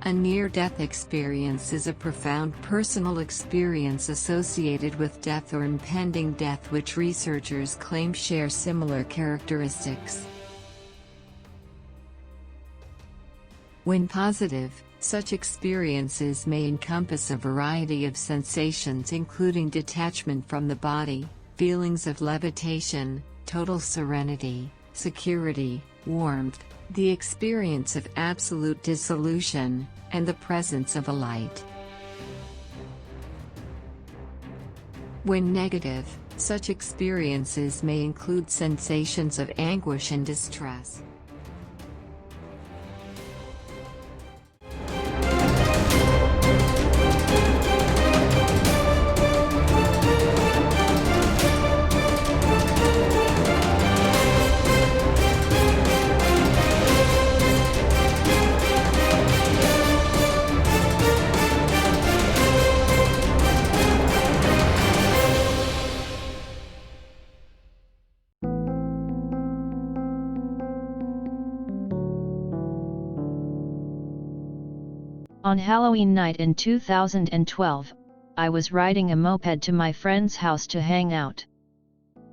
A near-death experience is a profound personal experience associated with death or impending death which researchers claim share similar characteristics. When positive, such experiences may encompass a variety of sensations including detachment from the body, feelings of levitation, total serenity, security, warmth, the experience of absolute dissolution, and the presence of a light. When negative, such experiences may include sensations of anguish and distress. On Halloween night in 2012, I was riding a moped to my friend's house to hang out.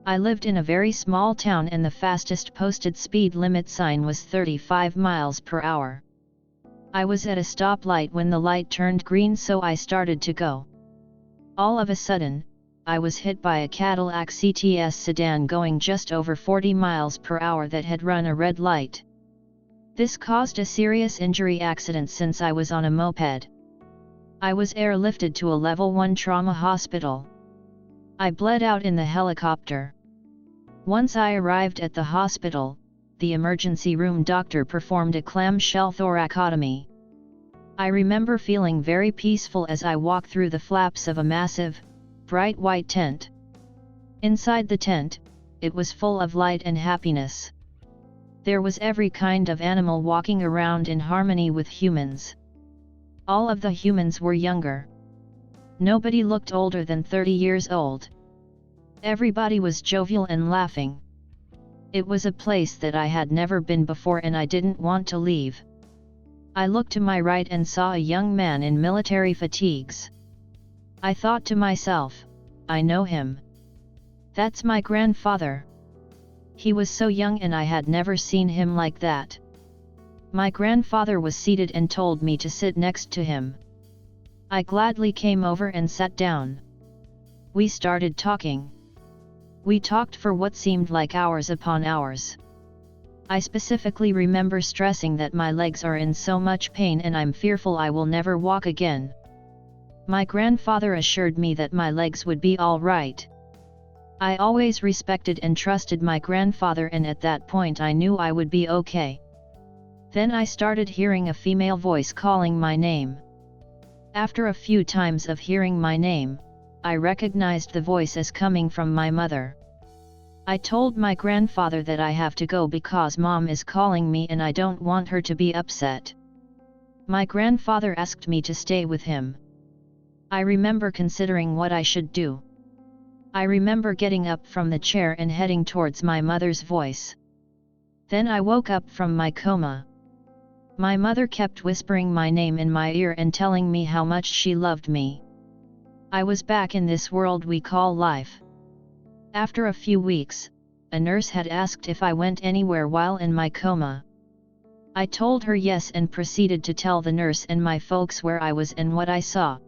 I lived in a very small town and the fastest posted speed limit sign was 35 miles per hour. I was at a stoplight when the light turned green, so I started to go. All of a sudden, I was hit by a Cadillac CTS sedan going just over 40 miles per hour that had run a red light. This caused a serious injury accident since I was on a moped. I was airlifted to a level 1 trauma hospital. I bled out in the helicopter. Once I arrived at the hospital, the emergency room doctor performed a clamshell thoracotomy. I remember feeling very peaceful as I walked through the flaps of a massive, bright white tent. Inside the tent, it was full of light and happiness. There was every kind of animal walking around in harmony with humans. All of the humans were younger. Nobody looked older than 30 years old. Everybody was jovial and laughing. It was a place that I had never been before and I didn't want to leave. I looked to my right and saw a young man in military fatigues. I thought to myself, I know him. That's my grandfather. He was so young and I had never seen him like that. My grandfather was seated and told me to sit next to him. I gladly came over and sat down. We started talking. We talked for what seemed like hours upon hours. I specifically remember stressing that my legs are in so much pain and I'm fearful I will never walk again. My grandfather assured me that my legs would be all right. I always respected and trusted my grandfather, and at that point I knew I would be okay. Then I started hearing a female voice calling my name. After a few times of hearing my name, I recognized the voice as coming from my mother. I told my grandfather that I have to go because Mom is calling me and I don't want her to be upset. My grandfather asked me to stay with him. I remember considering what I should do. I remember getting up from the chair and heading towards my mother's voice. Then I woke up from my coma. My mother kept whispering my name in my ear and telling me how much she loved me. I was back in this world we call life. After a few weeks, a nurse had asked if I went anywhere while in my coma. I told her yes and proceeded to tell the nurse and my folks where I was and what I saw.